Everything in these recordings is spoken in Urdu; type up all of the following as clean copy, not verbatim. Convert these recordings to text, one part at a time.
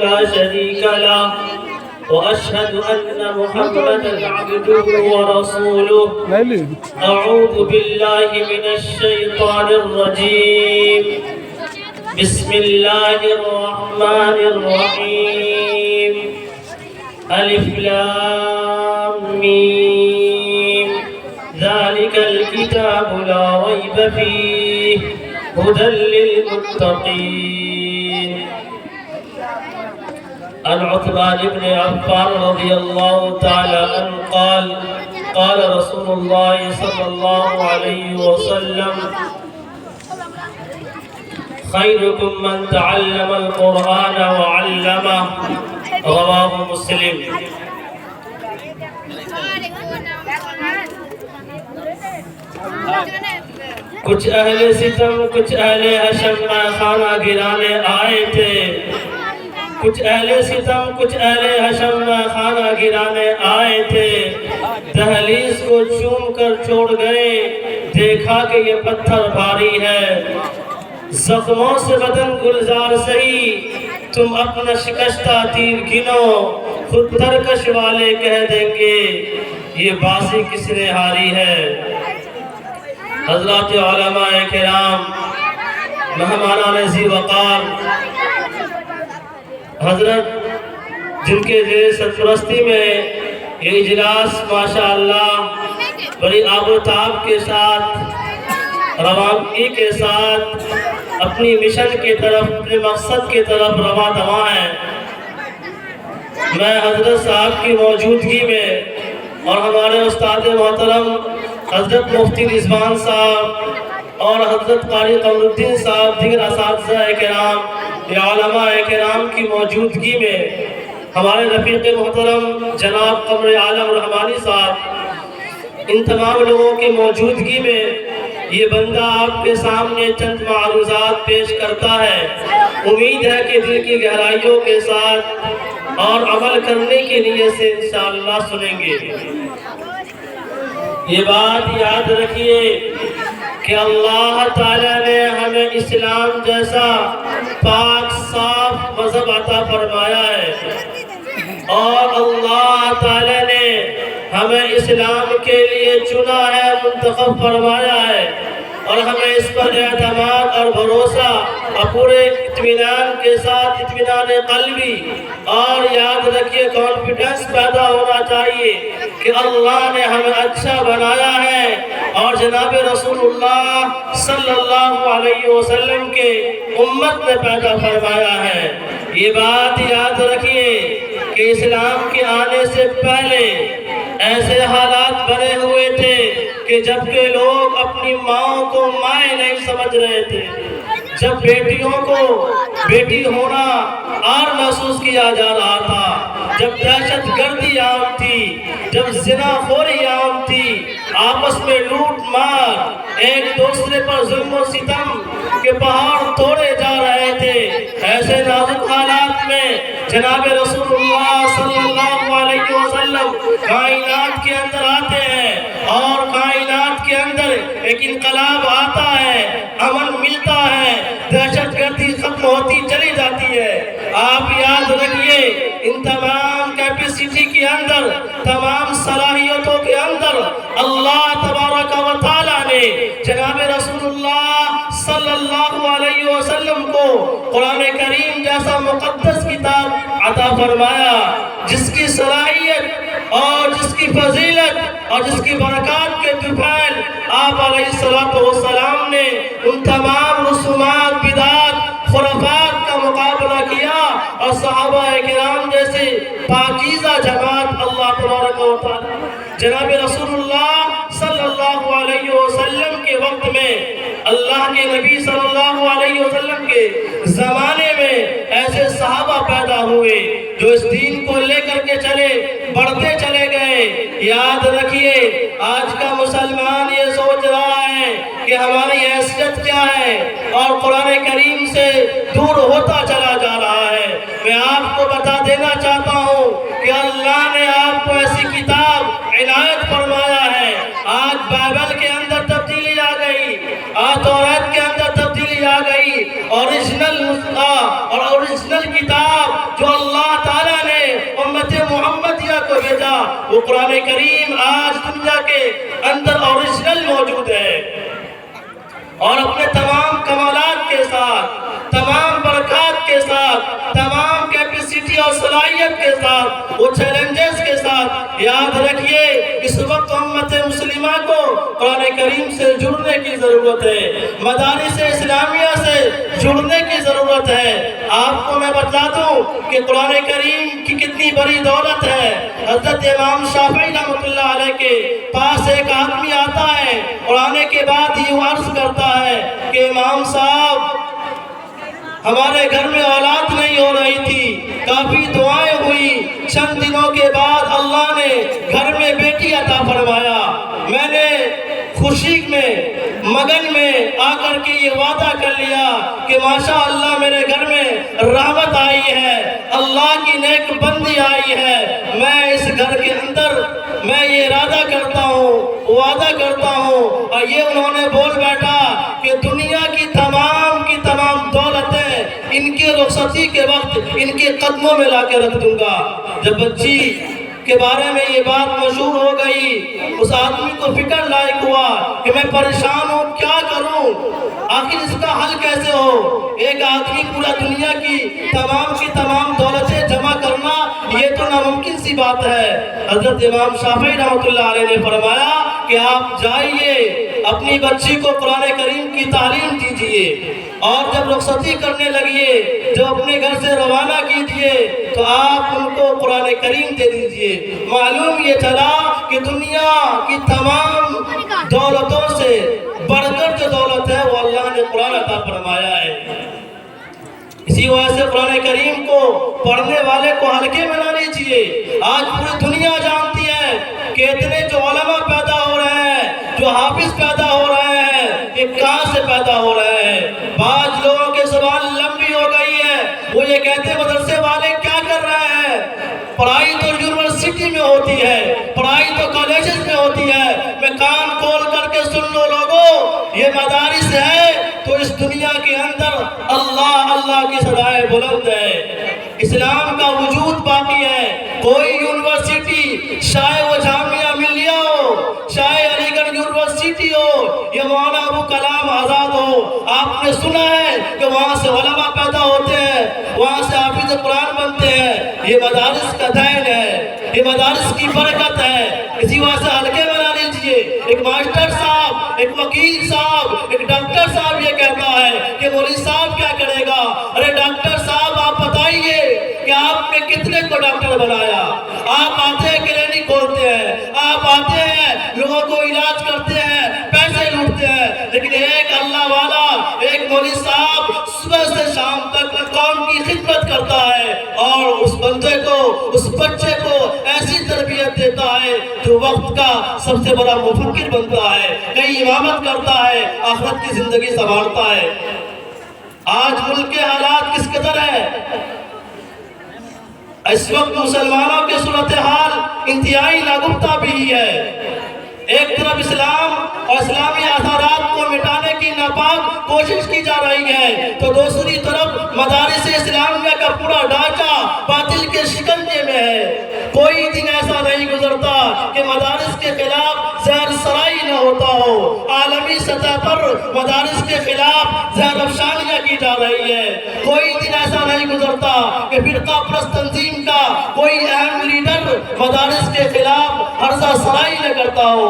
لا شريك له وأشهد أن محمدًا عبده ورسوله أعوذ بالله من الشيطان الرجيم بسم الله الرحمن الرحيم ألف لام ميم ذلك الكتاب لا ريب فيه هدى للمتقين عن عثمان بن عفان رضي الله تعالى عنه قال قال رسول الله صلى الله عليه وسلم خيركم من تعلم القرآن وعلمه رواه مسلم کچھ اہل ستم کچھ اہل حشم میں خانہ گرانے آئے تھے کچھ اہل ستم کچھ اہل حشم میں خانہ گرانے آئے تھے دہلیز کو چوم کر چھوڑ گئے دیکھا کہ یہ پتھر بھاری ہے زخموں سے بدن گلزار سہی تم اپنا شکستہ تیر گنو خود ترکش والے کہہ دیں گے یہ بازی کس نے ہاری ہے حضرات علماء کرام مہمانان ذی وقار حضرت جن کے زیر سرپرستی میں یہ اجلاس ماشاءاللہ بڑی آب و تاب کے ساتھ روانگی کے ساتھ اپنی مشن کی طرف اپنے مقصد کی طرف رواں دواں ہے میں حضرت صاحب کی موجودگی میں اور ہمارے استاد محترم حضرت مفتی رضوان صاحب اور حضرت قاری قمر الدین صاحب دیگر اساتذہ کرام یا علماء کرام کی موجودگی میں ہمارے رفیق محترم جناب قمر عالم رحمانی صاحب ان تمام لوگوں کی موجودگی میں یہ بندہ آپ کے سامنے چند معروضات پیش کرتا ہے امید ہے کہ دل کی گہرائیوں کے ساتھ اور عمل کرنے کے نیت سے انشاءاللہ سنیں گے یہ بات یاد رکھیے کہ اللہ تعالیٰ نے ہمیں اسلام جیسا پاک صاف مذہب عطا فرمایا ہے اور اللہ تعالیٰ نے ہمیں اسلام کے لیے چنا ہے منتخب فرمایا ہے اور ہمیں اس پر اعتماد اور بھروسہ اور پورے اطمینان کے ساتھ اطمینان قلبی اور یاد رکھیے کانفیڈنس پیدا ہونا چاہیے کہ اللہ نے ہمیں اچھا بنایا ہے اور جناب رسول اللہ صلی اللہ علیہ وسلم کے امت نے پیدا فرمایا ہے یہ بات یاد رکھیے کہ اسلام کے آنے سے پہلے ایسے حالات بنے ہوئے تھے کہ جب کہ لوگ اپنی ماں کو مائیں نہیں سمجھ رہے تھے جب بیٹیوں کو بیٹی ہونا اور محسوس کیا جا رہا تھا جب دہشت گردی عام تھی جب زنا خوری عام تھی آپس میں لوٹ مار ایک دوسرے پر ظلم و ستم کے پہاڑ توڑے جا رہے تھے ایسے نازک حالات میں جناب رسول اللہ صلی اللہ علیہ وسلم کائنات کے اندر آتے ہیں اور کائنات کے اندر ایک انقلاب آتا ہے امن ملتا ہے دہشت گردی ختم ہوتی چلی جاتی ہے آپ یاد رکھیے ان تمام کیپیسٹی کے اندر تمام صلاحیتوں کے اندر اللہ تبارک و تعالیٰ نے جناب رسول اللہ صلی اللہ علیہ وسلم کو قرآن کریم جیسا مقدس کتاب عطا فرمایا جس کی صلاحیت اور جس کی فضیلت اور جس کی برکات کے طفیل آپ علیہ السلام نے ان تمام رسومات بدعات خرافات کا مقابلہ کیا اور صحابہ کرام جیسے پاکیزہ جماعت اللہ تبارک و تعالی جناب رسول اللہ صلی اللہ علیہ وسلم کے وقت میں اللہ کے نبی صلی اللہ علیہ وسلم کے زمانے میں ایسے صحابہ پیدا ہوئے جو اس دین کو لے کر کے چلے بڑھتے چلے گئے یاد رکھیے آج کا مسلمان یہ سوچ رہا ہے کہ ہماری حیثیت کیا ہے اور قرآن کریم سے دور ہوتا چلا جا رہا ہے میں آپ کو بتا دینا چاہتا ہوں کہ اللہ نے آپ کو ایسی کتاب عنایت فرمایا ہے آج بائبل کے اندر تبدیلی آ گئی آج تورات کے اندر تبدیلی آ گئی اوریجنل نسخہ اور اوریجنل کتاب جو وہ قرآن کریم آج دنیا کے اندر اوریجنل موجود ہے، اور اپنے تمام کمالات کے ساتھ، تمام برکات کے ساتھ، تمام کیپیسٹی اور صلاحیت کے ساتھ، وہ چیلنجز کے ساتھ، یاد رکھیے اس وقت امت مسلمہ کو قرآن کریم سے جڑنے کی ضرورت ہے، مدارس اسلامیہ سے جڑنے کی ضرورت ہے۔ آپ کو میں بتلا دوں کہ قرآن کریم کی کتنی بڑی دولت ہے۔ حضرت امام شافعی رحمۃ اللہ علیہ کے پاس ایک آدمی آتا ہے، قرآن کے بعد یہ عرض کرتا ہے کہ امام صاحب، ہمارے گھر میں اولاد نہیں ہو رہی تھی، کافی دعائیں ہوئی، چند دنوں کے بعد اللہ نے گھر میں بیٹی عطا فرمایا۔ میں نے خوشی میں، مگن میں آ کر کے یہ وعدہ کر لیا کہ ماشاءاللہ میرے گھر میں رحمت آئی ہے، اللہ کی نیک بندی آئی ہے۔ میں اس گھر کے اندر میں یہ ارادہ کرتا ہوں، وعدہ کرتا ہوں، اور یہ انہوں نے بول بیٹھا کہ دنیا کی تمام دولتیں ان کی رخصتی کے وقت ان کے قدموں میں لا کے رکھ دوں گا۔ جب بچی کے بارے میں یہ بات مشہور ہو گئی، اس آدمی کو فکر لائق ہوا کہ میں پریشان ہوں، کیا کروں، آخر اس کا حل کیسے ہو۔ ایک آدمی پورا دنیا کی تمام دولتیں جمع کرنا، یہ تو ناممکن سی بات ہے۔ حضرت امام شافعی رحمۃ اللہ علیہ نے فرمایا کہ آپ جائیے، اپنی بچی کو قرآن کریم کی تعلیم دیجئے، اور جب رخصتی کرنے لگیے، جب اپنے گھر سے روانہ کیجئے تو آپ ان کو قرآن کریم دے دیجئے۔ معلوم یہ چلا کہ دنیا کی تمام دولتوں سے بڑھ کر جو دولت ہے وہ اللہ نے قرآن عطا فرمایا ہے۔ اسی وجہ سے قرآن کریم کو پڑھنے والے کو ہلکے میں نہ لیجئے۔ آج پوری دنیا جانتی ہے کہ اتنے جو علماء پیدا ہو رہے ہیں، جو حافظ پیدا ہو رہے ہیں، یہ کہاں سے پیدا ہو رہے ہیں۔ بعض لوگوں کے زبان لمبی ہو گئی ہے، وہ یہ کہتے ہیں مدرسے والے کیا کر رہے ہیں، پڑھائی تو یونیورسٹی میں ہوتی ہے، پڑھائی تو کالجز میں ہوتی ہے۔ میں کان کھول کر کے سن لو لوگوں، یہ مدارس ہے تو اس دنیا کے اندر اللہ کی صدائے بلند ہے، اسلام کا وجود باقی ہے۔ کوئی یونیورسٹی، شاید وہ جامعہ ملیہ ہو، شاید علی گڑھ یونیورسٹی ہو، یا مولانا ابو کلام آزاد ہو، آپ نے سنا ہے کہ وہاں سے علماء پیدا ہوتے ہیں، وہاں سے حافظ قرآن بنتے ہیں۔ یہ مدارس کا دین ہے، یہ مدارس کی برکت ہے۔ اسی وجہ سے ہلکے میں نہ لیجئے۔ ایک ماسٹر صاحب، ایک وکیل صاحب، ایک ڈاکٹر صاحب یہ کہتا ہے کہ مولوی صاحب کیا کرے گا۔ ارے ڈاکٹر صاحب آپ بتائیے کہ آپ نے کتنے کو ڈاکٹر بنایا۔ آپ آتے ہیں کلینک کھولتے ہیں، آپ آتے ہیں لوگوں کو علاج کرتے ہیں، پیسے لوٹتے ہیں، لیکن ایک اللہ والا، ایک مولوی صاحب صبح سے شام تک قوم کی خدمت کرتا ہے، اور اس بندے کو، اس بچے کو ایسی تربیت دیتا ہے جو وقت کا سب سے بڑا مفکر بنتا ہے، کہیں امامت کرتا ہے، آخرت کی زندگی سنبھالتا ہے۔ آج ملک کے حالات کس قدر ہے، اس وقت مسلمانوں کے صورتحال انتہائی ناگفتہ بھی ہے۔ ایک طرف اسلام اور اسلامی اثرات کو مٹانے کی ناپاک کوشش کی جا رہی ہے، تو دوسری طرف مدارس اسلامیہ کا پورا ڈھانچہ باطل کے شکنجے میں ہے۔ کوئی دن ایسا نہیں گزرتا کہ مدارس کے خلاف زہر سرائی نہ ہوتا ہو۔ عالمی سطح پر مدارس کے خلاف زہر افشانیاں کی جا رہی ہے۔ کوئی دن ایسا نہیں گزرتا کہ فرقہ پرست تنظیم کا کوئی اہم لیڈر مدارس کے خلاف ہرزہ سرائی نہ کرتا ہو۔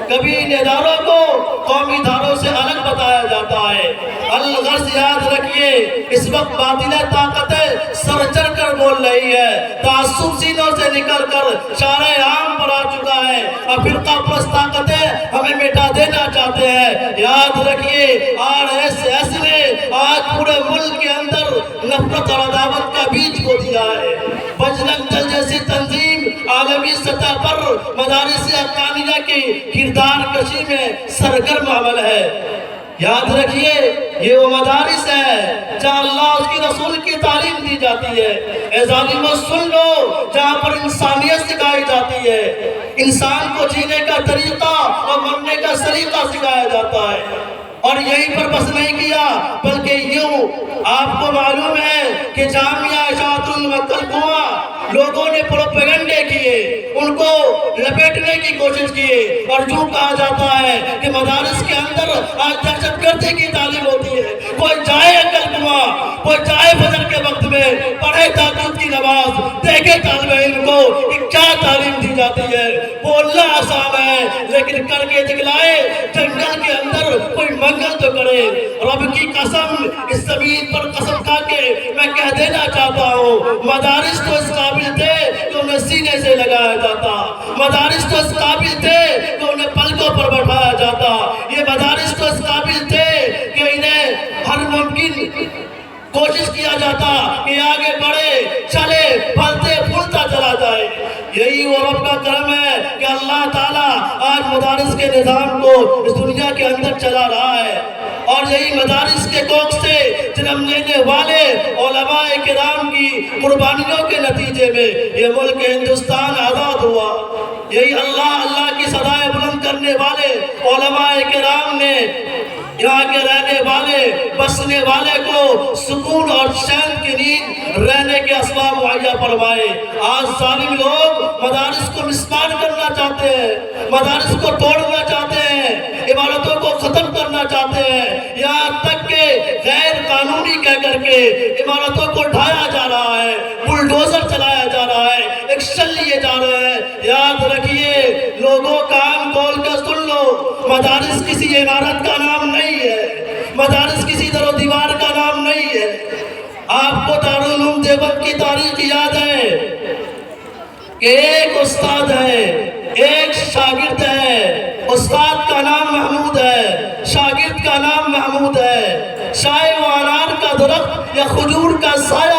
کبھی ان اداروں کو قومی اداروں سے الگ بتایا جاتا ہے۔ الغرض یاد رکھیے، اس وقت باطل طاقتیں سر چڑھ کر بول رہی ہے، تعصب سینوں سے نکل کر شارع عام پر آ چکا ہے، اور فرقہ پرست طاقتیں ہمیں مٹا دینا چاہتے ہیں۔ یاد رکھیے، RSS نے آج پورے ملک کے اندر نفرت اور عداوت کا بیج بو دیا ہے۔ بجرنگ دل جیسی تنظیم عالمی سطح پر مدارس حقانیہ کی کردار کشی میں سرگرم عمل ہے۔ یاد رکھیے، یہ وہ مدارس ہے جہاں اللہ اس کی رسول کی تعلیم دی جاتی ہے۔ اے ظالموں سن لو، جہاں پر انسانیت سکھائی جاتی ہے، انسان کو جینے کا طریقہ اور مرنے کا سلیقہ سکھایا جاتا ہے۔ اور یہیں پر بس نہیں کیا، بلکہ یوں آپ کو معلوم ہے کہ جامعہ اشاعت المکل کنواں لوگوں نے پروپیگنڈے کیے، ان کو لپیٹنے کی کوشش کیے، اور جو کہا جاتا ہے کہ مدارس کے اندر آج دہشت گردی کی تعلیم ہوتی ہے۔ کوئی جائے عقل کما، کوئی جائے فجر کے وقت میں پڑھے تہجد کی نماز، دیکھے طالب علم کو کہ کیا تعلیم دی جاتی ہے۔ بولنا آسان ہے لیکن کر کے دکھلائے، جنگل کے اندر کوئی منگل تو کرے۔ رب کی قسم، اس زمین پر قسم کھا کے میں کہہ دینا چاہتا ہوں، مدارس تو اس قابل تھے کہ انہیں سینے سے لگایا جاتا، مدارس تو اس قابل تھے کہ انہیں پلکوں پر بٹھایا جاتا، یہ مدارس تو اس قابل تھے کہ انہیں ہر ممکن کوشش کیا جاتا کہ آگے بڑھے، چلے، پھلتے پھولتا چلا جائے۔ یہی وہ رب کا کرم ہے کہ اللہ تعالیٰ آج مدارس کے نظام کو اس دنیا کے اندر چلا رہا ہے، اور یہی مدارس کے کوکھ سے جنم لینے والے علماء کرام کی قربانیوں کے نتیجے میں یہ ملک ہندوستان آزاد ہوا۔ یہی اللہ کی صدائیں بلند کرنے والے علماء کرام نے یہاں کے رہنے والے، بسنے والے کو سکون اور چین کی نیند رہنے کے اسباب مہیا فرمائے۔ آج ظالم لوگ مدارس کو مسمار کرنا چاہتے ہیں، مدارس کو توڑنا چاہتے ہیں، عمارتوں کو ختم کرنا چاہتے ہیں، یہاں تک کہ غیر قانونی کہہ کر کے عمارتوں کو ڈھایا جا رہا ہے، بلڈوزر چلایا جا رہا ہے، ایکشن لیے جا رہے ہیں۔ یاد رکھیے لوگوں، کان کھول کے سن لو، مدارس کسی عمارت کا نام نہیں ہے، مدارس کسی در و دیوار کا نام نہیں ہے۔ آپ کو دارالعلوم دیوبند کی تاریخ یاد ہے کہ ایک استاد ہے، ایک شاگرد ہے، استاد کا نام محمود ہے، شاگرد کا نام محمود ہے۔ چاہے وہ انار کا درخت یا کھجور کا سایہ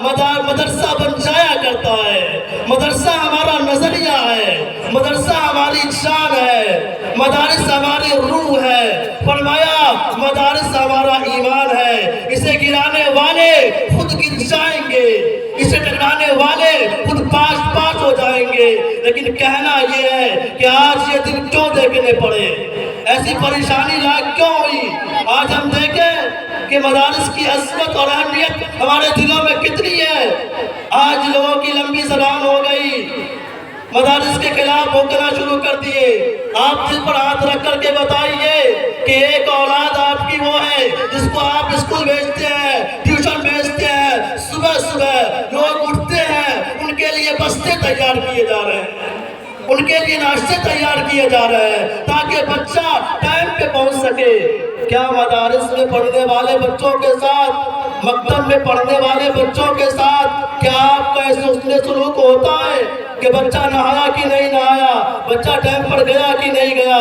مدرسہ بن جایا کرتا ہے۔ مدرسہ ہمارا نظریہ ہے، مدرسہ ہماری شان ہے، مدارس ہماری روح ہے۔ فرمایا مدارس ہمارا ایمان ہے، اسے گرانے والے خود گر جائیں گے، اسے ٹکرانے والے خود پاش ہو جائیں گے۔ لیکن کہنا یہ ہے کہ آج یہ دن کیوں دیکھنے پڑے، ایسی پریشانی لاحق کیوں ہوئی؟ آج ہم دیکھیں کہ مدارس کی عظمت اور اہمیت ہمارے دلوں میں کتنی ہے۔ آج لوگوں کی لمبی زبان ہو گئی، مدارس کے خلاف بھوکنا شروع کر دیے۔ آپ دل پر ہاتھ رکھ کر کے بتائیے کہ ایک اولاد آپ کی وہ ہے جس کو آپ اسکول بھیجتے ہیں، ٹیوشن بھیجتے ہیں، صبح صبح لوگ اٹھتے ہیں، ان کے لیے بستے تیار کیے جا رہے ہیں، ان کے لیے ناشتے تیار کیے جا رہے ہیں تاکہ بچہ ٹائم پہ پہنچ سکے۔ کیا مدارس میں پڑھنے والے بچوں کے ساتھ، مکتب میں پڑھنے والے بچوں کے ساتھ کیا آپ کا ایسے حسن سلوک ہوتا ہے کہ بچہ نہایا کہ نہیں نہایا، بچہ ٹائم پر گیا کہ نہیں گیا؟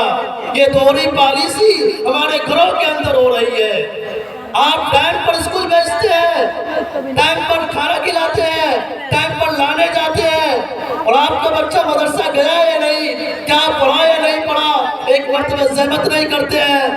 یہ دوہری پالیسی ہمارے گھروں کے اندر ہو رہی ہے۔ آپ ٹائم پر اسکول بھیجتے ہیں، ٹائم پر کھانا کھلاتے ہیں، ٹائم پر لانے جاتے ہیں، اور آپ کا بچہ مدرسہ گیا یا نہیں، کیا پڑھا یا نہیں پڑھا، ایک مرتبہ زحمت نہیں کرتے ہیں۔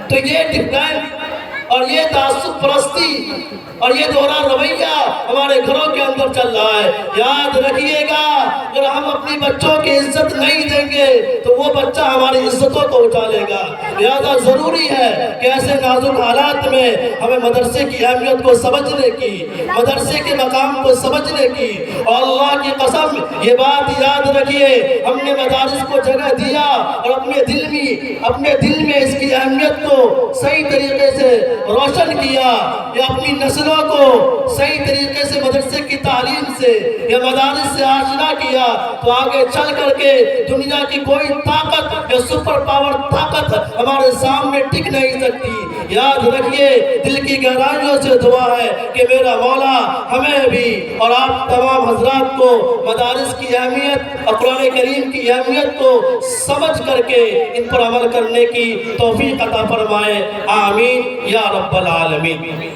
تو یہ ڈیفینس اور یہ تعصب پرستی اور یہ دوہرا رویہ ہمارے گھروں کے اندر چل رہا ہے۔ یاد رکھیے گا اگر ہم اپنی بچوں کی عزت نہیں دیں گے تو وہ بچہ ہماری عزتوں کو اچھالے گا۔ لہذا ضروری ہے کہ ایسے نازک حالات میں ہمیں مدرسے کی اہمیت کو سمجھنے کی، مدرسے کے مقام کو سمجھنے کی، اور اللہ کی قسم یہ بات یاد رکھیے، ہم نے مدارس کو جگہ دیا اور اپنے دل میں اس کی اہمیت کو صحیح طریقے سے روشن کیا، یا اپنی نسلوں کو صحیح طریقے سے مدرسے کی تعلیم سے یا مدارس سے آشنا کیا، تو آگے چل کر کے دنیا کی کوئی طاقت یا سپر پاور طاقت ہمارے سامنے ٹک نہیں سکتی۔ یاد رکھیے دل کی گہرائیوں سے دعا ہے کہ میرا مولا ہمیں بھی اور آپ تمام حضرات کو مدارس کی اہمیت اور قرآن کریم کی اہمیت کو سمجھ کر کے ان پر عمل کرنے کی توفیق عطا فرمائے، آمین یا رب العالمین۔